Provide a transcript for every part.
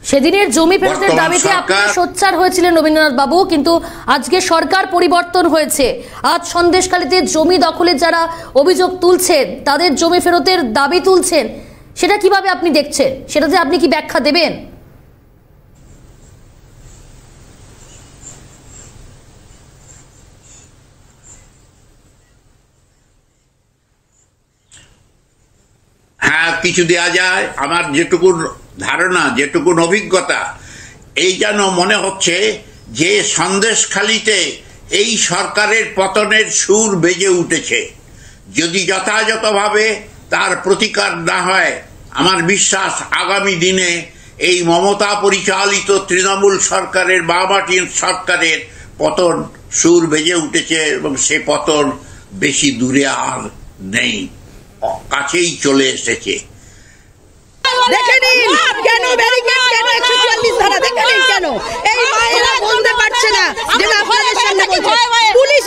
সেদিনের জমি ফেরতের দাবিতে আপনারা সোচ্চার হয়েছিলেন রবীন্দ্রনাথ বাবু, কিন্তু আজকে সরকার পরিবর্তন হয়েছে। আজ সন্দেশখালীতে জমি দখলের যারা অভিযোগ তুলছেন তাদের জমি ফেরতের দাবি তুলছেন, সেটা কিভাবে আপনি দেখছেন? সেটাতে আপনি কি ব্যাখ্যা দেবেন? হ্যাঁ, কিছু দেয়া যায়। আমার যেটুকুন ধারণা, যেটুকুন অভিজ্ঞতা, এই যেন মনে হচ্ছে যে সন্দেশখালীতে এই সরকারের পতনের সুর বেজে উঠেছে। যদি যথাযথভাবে তার প্রতিকার না হয়, আমার বিশ্বাস আগামী দিনে এই মমতা পরিচালিত তৃণমূল সরকারের, বামাটির সরকারের পতন সুর বেজে উঠেছে এবং সে পতন বেশি দূরে আর নেই, কাছেই চলে এসেছে। কেন ব্যারিকেড, কেন 144 ধারা, দেখেন কেন এই মায়েরা বলতে পারছে না যে আপনাদের সামনে বলছে পুলিশ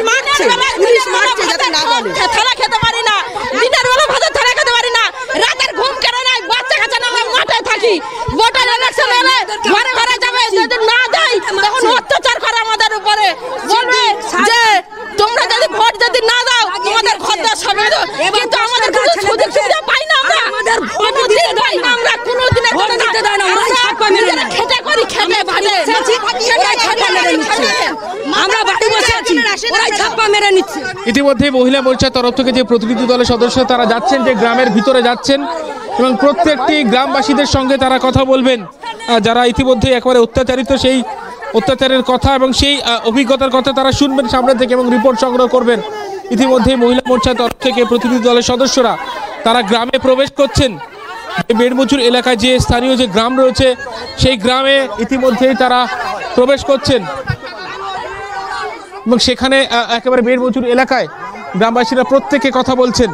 মারছে যাতে না বলে। থালা খেতে পারি না, দিনের বেলা ভাত থালা খেতে পারি না, রাতের ঘুম কেন নাই, বাচ্চা কাচ্চা না, মাঠে থাকি। ভোটার ইলেকশন এলে ঘরে ঘরে যাবে, যদি না দেয় তখন অত্যাচার করে আমাদের উপরে, বলবে যে তোমরা যদি ভোট যদি না দাও তোমাদের ঘর দশ হবে। কিন্তু আমাদের কোনো সুযোগ সুবিধা পাই না, আমরা কোনোদিন পাই না, আমরা কোনোদিন আমরা খেটে করি, খেটে বাড়ি আমরা বাড়ি বসে আছি, ওরাই ছাপ্পা মেরে নিচ্ছে। ইতিমধ্যে মহিলা মোর্চার তরফ থেকে যে প্রতিনিধি দলের সদস্য তারা যাচ্ছেন, যে গ্রামের ভিতরে যাচ্ছেন এবং প্রত্যেকটি গ্রামবাসীদের সঙ্গে তারা কথা বলবেন, যারা ইতিমধ্যে একেবারে অত্যাচারিত, সেই অত্যাচারের কথা এবং সেই অভিজ্ঞতার কথা তারা শুনবেন সামনে থেকে এবং রিপোর্ট সংগ্রহ করবেন। ইতিমধ্যে মহিলা মোর্চার তরফ থেকে প্রতিনিধি দলের সদস্যরা তারা গ্রামে প্রবেশ করছেন। বেড়মুচুর এলাকায় যে স্থানীয় যে গ্রাম রয়েছে সেই গ্রামে ইতিমধ্যেই তারা প্রবেশ করছেন এবং সেখানে একেবারে বেড়মুচুর এলাকায় গ্রামবাসীরা প্রত্যেকে কথা বলছেন।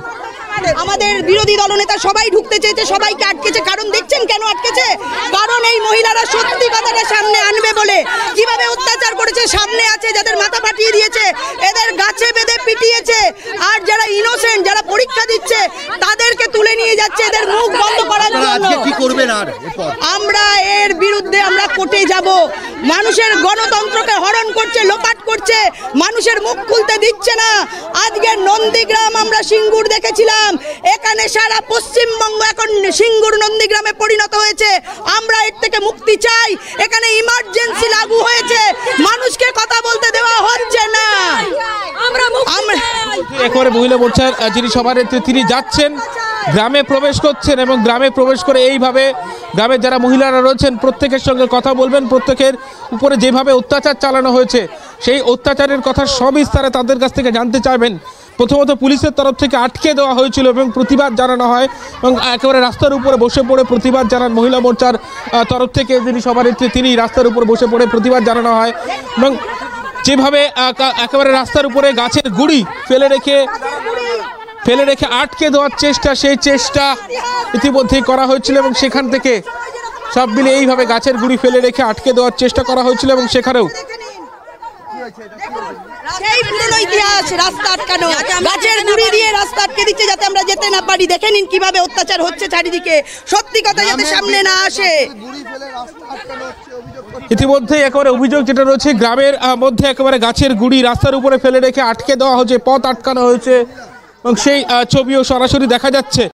আমাদের বিরোধী দলনেতা সবাই ঢুকতে চেয়েছে, সবাইকে আটকেছে। কারণ দেখছেন কেন আটকেছে? কারণ এই মহিলারা সত্যি কথাটা সামনে আনবে বলে। কিভাবে অত্যাচার করেছে সামনে আছে, যাদের মাথা ফাটিয়ে দিয়েছে, এদের গাছে বেঁধে পিটিয়েছে, আর যারা ইনোসেন্ট, যারা পরীক্ষা দিচ্ছে তাদেরকে তুলে নিয়ে যাচ্ছে এদের মুখ বন্ধ করার জন্য। কি করবেন? আর আমরা এর বিরুদ্ধে আমরা কোর্টে যাব। মানুষের গণতন্ত্রকে হরণ করছে, লোপাট করছে, মানুষের মুখ খুলতে দিচ্ছে না। আজকে নন্দীগ্রাম আমরা সিঙ্গুর দেখেছিলাম, এখানে সারা পশ্চিমবঙ্গ এখন সিঙ্গুর নন্দীগ্রামে পরিণত হয়েছে। আমরা এর থেকে মুক্তি চাই। এখানে ইমার্জেন্সি লাগু হয়েছে, মানুষকে কথা বলতে দেওয়া হচ্ছে না। আমরা একেবারে মহিলা মোর্চার যিনি সভানেত্রী তিনি যাচ্ছেন, গ্রামে প্রবেশ করছেন এবং গ্রামে প্রবেশ করে এইভাবে গ্রামের যারা মহিলারা রয়েছেন প্রত্যেকের সঙ্গে কথা বলবেন। প্রত্যেকের উপরে যেভাবে অত্যাচার চালানো হয়েছে সেই অত্যাচারের কথা সবিস্তারে তাদের কাছ থেকে জানতে চাইবেন। প্রথমত পুলিশের তরফ থেকে আটকে দেওয়া হয়েছিল এবং প্রতিবাদ জানানো হয় এবং একেবারে রাস্তার উপরে বসে পড়ে প্রতিবাদ জানান মহিলা মোর্চার তরফ থেকে যিনি সভানেত্রী তিনি রাস্তার উপর বসে পড়ে প্রতিবাদ জানানো হয় এবং যেভাবে একেবারে রাস্তার উপরে গাছের গুড়ি ফেলে রেখে আটকে দেওয়ার চেষ্টা, সেই চেষ্টা ইতিমধ্যেই করা হয়েছিল এবং সেখান থেকে সব মিলে এইভাবে গাছের গুড়ি ফেলে রেখে আটকে দেওয়ার চেষ্টা করা হয়েছিল এবং সেখানেও সেই পুরনো ইতিহাস, রাস্তা আটকানো, গাছের গুড়ি দিয়ে রাস্তা আটকে দিচ্ছে যাতে আমরা যেতে না পারি। দেখে নিন কিভাবে অত্যাচার হচ্ছে চারিদিকে, সত্যি কথা যাতে সামনে না আসে। ইতিমধ্যে একেবারে অভিযোগ যেটা রয়েছে, গ্রামের মধ্যে একেবারে গাছের গুড়ি রাস্তার উপরে ফেলে রেখে আটকে দেওয়া হয়েছে, পথ আটকানো হয়েছে এবং সেই ছবিও সরাসরি দেখা যাচ্ছে।